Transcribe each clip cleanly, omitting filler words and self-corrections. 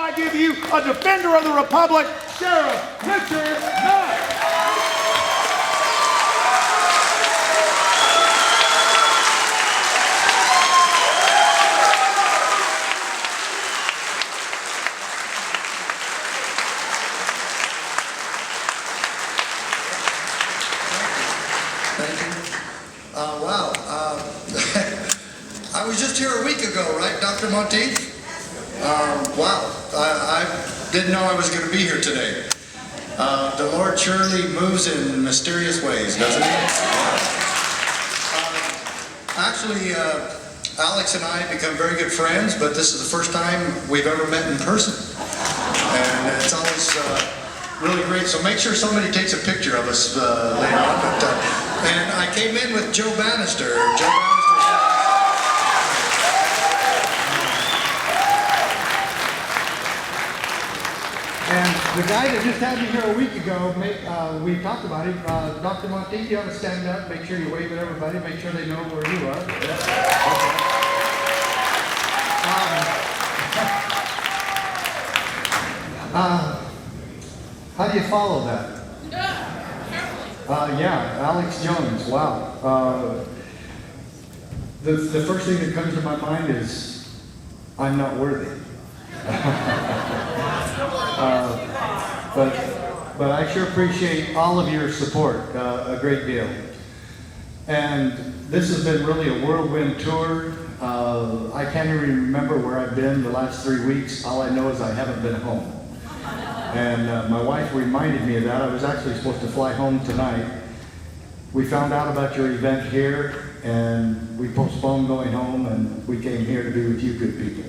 I give you a defender of the Republic, Sheriff Richard Mack. Wow. I was just here a week ago, right, Dr. Monteith? Wow. I didn't know I was going to be here today. The Lord surely moves in mysterious ways, doesn't he? Actually, Alex and I have become very good friends, but this is the first time we've ever met in person. And it's always really great. So make sure somebody takes a picture of us later on. But, and I came in with Joe Bannister. And the guy that just had me here a week ago, we talked about him. Dr. Monteith, you ought to stand up, make sure you wave at everybody, make sure they know where you are. How do you follow that? Yeah, Alex Jones, wow. The first thing that comes to my mind is, I'm not worthy. But I sure appreciate all of your support a great deal. And this has been really a whirlwind tour. I can't even remember where I've been the last 3 weeks. All I know is I haven't been home. And my wife reminded me of that. I was actually supposed to fly home tonight. We found out about your event here, and we postponed going home, and we came here to be with you good people.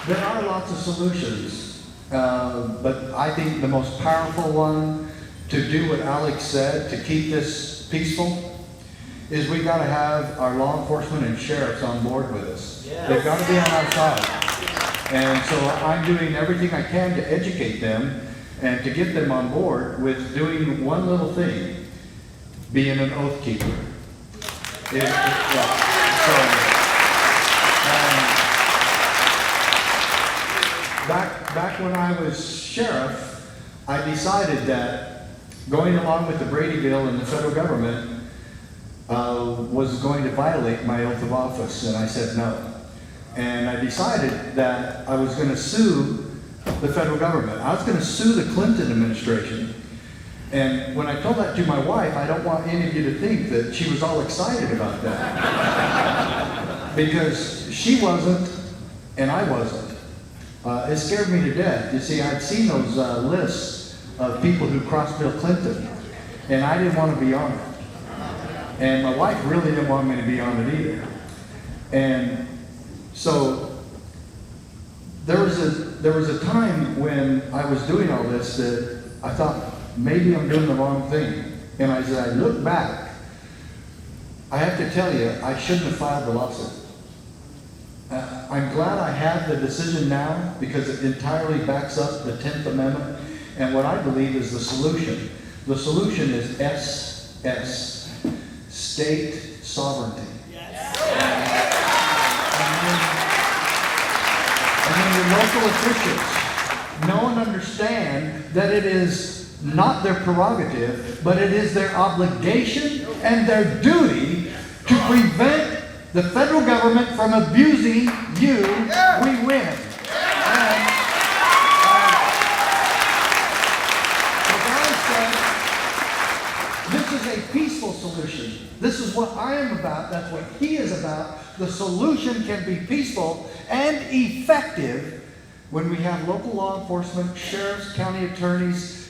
There are lots of solutions, but I think the most powerful one to do what Alex said, to keep this peaceful, is we've got to have our law enforcement and sheriffs on board with us. Yes. They've got to be on our side. And so I'm doing everything I can to educate them and to get them on board with doing one little thing, being an oath keeper. Back when I was sheriff, I decided that going along with the Brady bill and the federal government was going to violate my oath of office, and I said no. And I decided that I was going to sue the federal government. I was going to sue the Clinton administration. And when I told that to my wife, I don't want any of you to think that she was all excited about that. Because she wasn't, and I wasn't. It scared me to death. You see, I'd seen those lists of people who crossed Bill Clinton, and I didn't want to be on it. And my wife really didn't want me to be on it either. And so there was a time when I was doing all this that I thought, maybe I'm doing the wrong thing. And as I look back, I have to tell you, I shouldn't have filed the lawsuit. I'm glad I have the decision now because it entirely backs up the 10th Amendment and what I believe is the solution. The solution is SS, state sovereignty. Yes. And then your local officials know and understand that it is not their prerogative, but it is their obligation and their duty to prevent the federal government from abusing you. We win. And, as I said, this is a peaceful solution. This is what I am about. That's what he is about. The solution can be peaceful and effective when we have local law enforcement, sheriffs, county attorneys.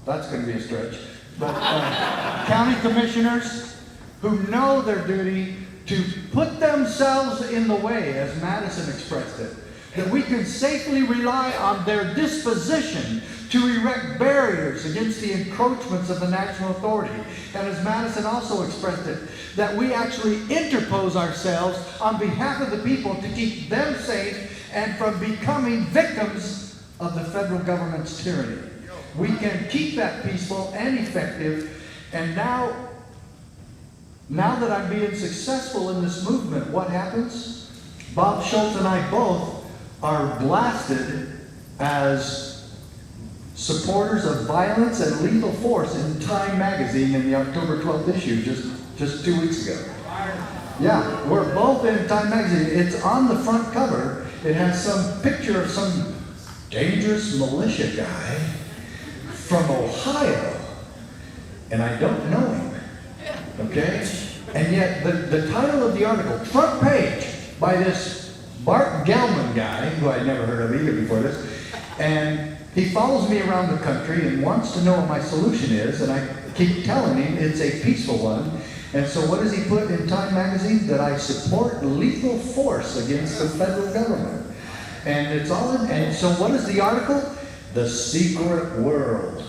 That's going to be a stretch. But county commissioners who know their duty to put themselves in the way, as Madison expressed it, that we can safely rely on their disposition to erect barriers against the encroachments of the national authority. And as Madison also expressed it, that we actually interpose ourselves on behalf of the people to keep them safe and from becoming victims of the federal government's tyranny. We can keep that peaceful and effective, and now Now that I'm being successful in this movement, what happens? Bob Schultz and I both are blasted as supporters of violence and lethal force in Time magazine in the October 12th issue, just 2 weeks ago. Yeah, we're both in Time magazine. It's on the front cover. It has some picture of some dangerous militia guy from Ohio, and I don't know him, okay? And yet the title of the article, front page, by this Bart Gelman guy, who I'd never heard of either before this, and he follows me around the country and wants to know what my solution is, and I keep telling him it's a peaceful one. And so what does he put in Time magazine? That I support lethal force against the federal government. And it's all in, and so what is the article? The secret world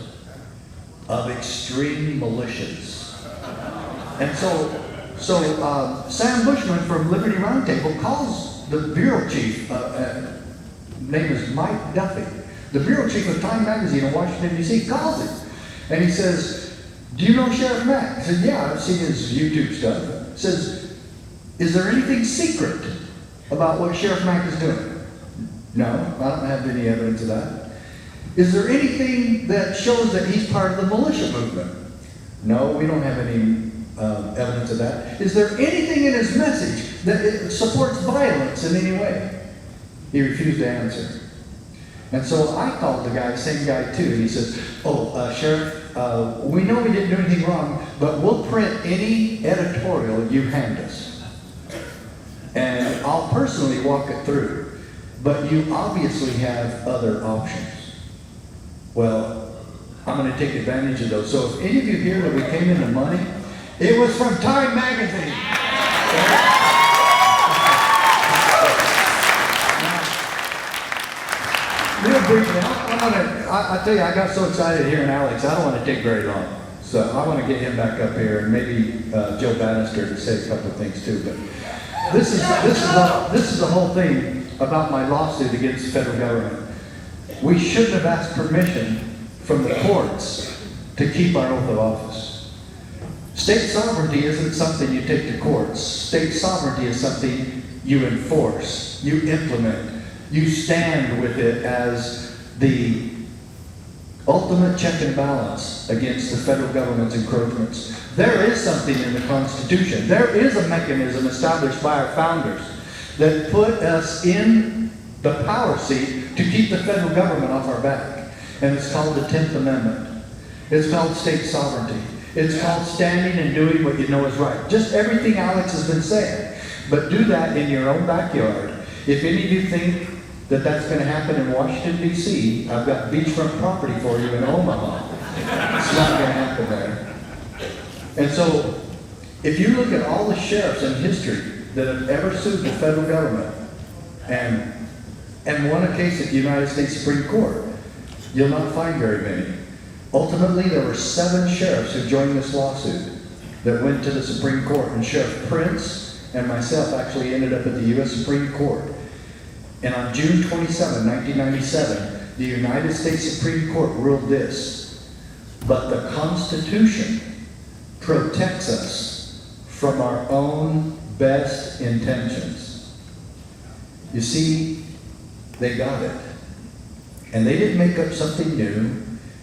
of extreme militias. And so Sam Bushman from Liberty Roundtable calls the bureau chief, name is Mike Duffy, the bureau chief of Time magazine in Washington, D.C., calls him. And he says, do you know Sheriff Mack? I said, yeah, I've seen his YouTube stuff. He says, is there anything secret about what Sheriff Mack is doing? No, I don't have any evidence of that. Is there anything that shows that he's part of the militia movement? No, we don't have any evidence of that. Is there anything in his message that it supports violence in any way? He refused to answer. And so I called the guy, same guy too, and he says, Sheriff, we know we didn't do anything wrong, but we'll print any editorial you hand us. And I'll personally walk it through. But you obviously have other options. Well, I'm going to take advantage of those. So if any of you hear that we came into money, it was from Time magazine. Real briefly, I tell you, I got so excited hearing Alex, I don't want to take very long. So I want to get him back up here, and maybe Joe Bannister to say a couple of things too. But this is the whole thing about my lawsuit against the federal government. We shouldn't have asked permission from the courts to keep our oath of office. State sovereignty isn't something you take to courts. State sovereignty is something you enforce, you implement, you stand with it as the ultimate check and balance against the federal government's encroachments. There is something in the Constitution. There is a mechanism established by our founders that put us in the power seat to keep the federal government off our back. And it's called the 10th Amendment. It's called state sovereignty. It's called standing and doing what you know is right. Just everything Alex has been saying. But do that in your own backyard. If any of you think that that's going to happen in Washington, D.C., I've got beachfront property for you in Omaha. It's not going to happen there. And so, if you look at all the sheriffs in history that have ever sued the federal government and won a case at the United States Supreme Court, you'll not find very many. Ultimately, there were 7 sheriffs who joined this lawsuit that went to the Supreme Court, and Sheriff Prince and myself actually ended up at the U.S. Supreme Court. And on June 27, 1997, the United States Supreme Court ruled this: but the Constitution protects us from our own best intentions. You see, they got it. And they didn't make up something new.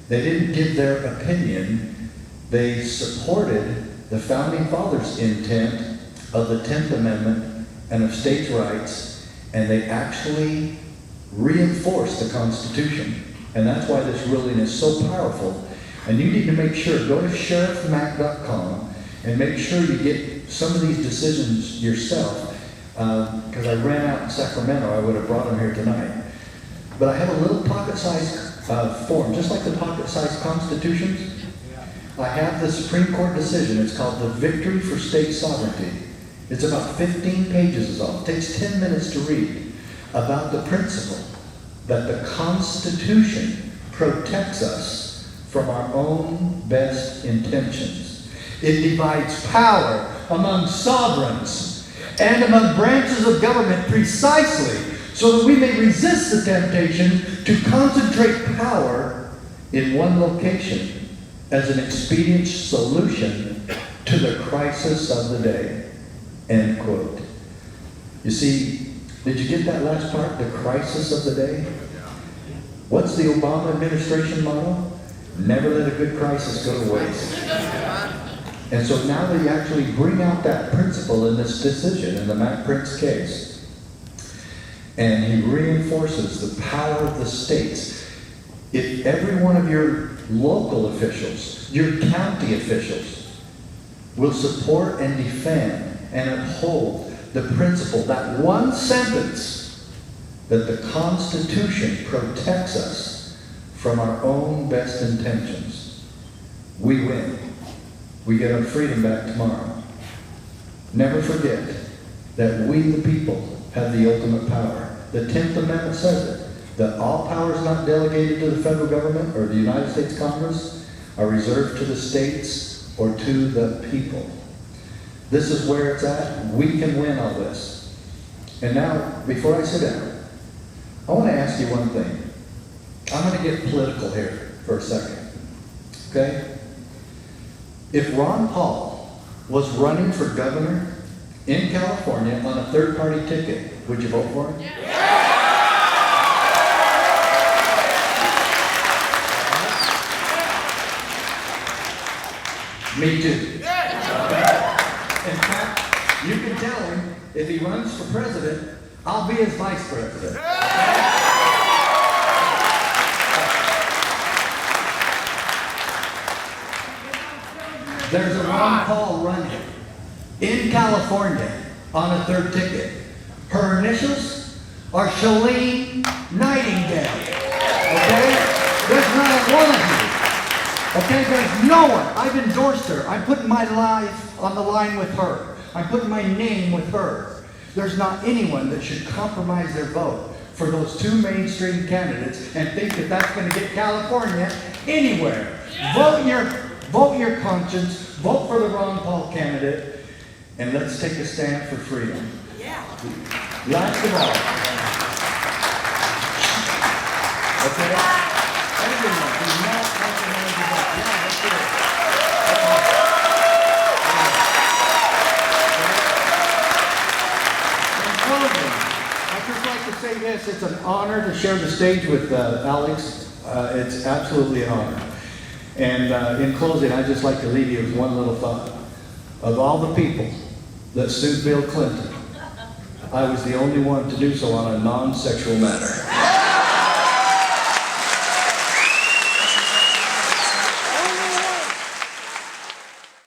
They didn't give their opinion. They supported the Founding Fathers' intent of the 10th Amendment and of states' rights, and they actually reinforced the Constitution. And that's why this ruling is so powerful. And you need to make sure, go to sheriffmack.com and make sure you get some of these decisions yourself, because I ran out in Sacramento. I would have brought them here tonight. But I have a little pocket-sized form, just like the pocket-sized constitutions. I have the Supreme Court decision. It's called the Victory for State Sovereignty. It's about 15 pages is all. It takes 10 minutes to read about the principle that the Constitution protects us from our own best intentions. It divides power among sovereigns and among branches of government precisely so that we may resist the temptation to concentrate power in one location as an expedient solution to to the crisis of the day, end quote. You see, did you get that last part, the crisis of the day? What's the Obama administration motto? Never let a good crisis go to waste. And so now they actually bring out that principle in this decision, in the Mack Prince case. And he reinforces the power of the states. If every one of your local officials, your county officials, will support and defend and uphold the principle, that one sentence, that the Constitution protects us from our own best intentions, we win. We get our freedom back tomorrow. Never forget that we, the people, have the ultimate power. The 10th Amendment says it, that all powers not delegated to the federal government or the United States Congress are reserved to the states or to the people. This is where it's at. We can win all this. And now, before I sit down, I want to ask you one thing. I'm going to get political here for a second. Okay? If Ron Paul was running for governor in California on a third-party ticket, would you vote for him? Yeah. Me too. In fact, you can tell him if he runs for president, I'll be his vice president. There's a Ron Paul running in California on a third ticket. Her initials are Shalene Nightingale. Okay? There's not a one of you. Okay? There's no one. I've endorsed her. I'm putting my life on the line with her. I'm putting my name with her. There's not anyone that should compromise their vote for those two mainstream candidates and think that that's going to get California anywhere. Vote your conscience, vote for the Ron Paul candidate, and let's take a stand for freedom. Yeah. Last of all. Okay? Everyone, do not compromise your vote. Yeah, let's do it. I'd just like to say this, it's an honor to share the stage with Alex. It's absolutely an honor. And in closing, I'd just like to leave you with one little thought. Of all the people that sued Bill Clinton, I was the only one to do so on a non-sexual matter.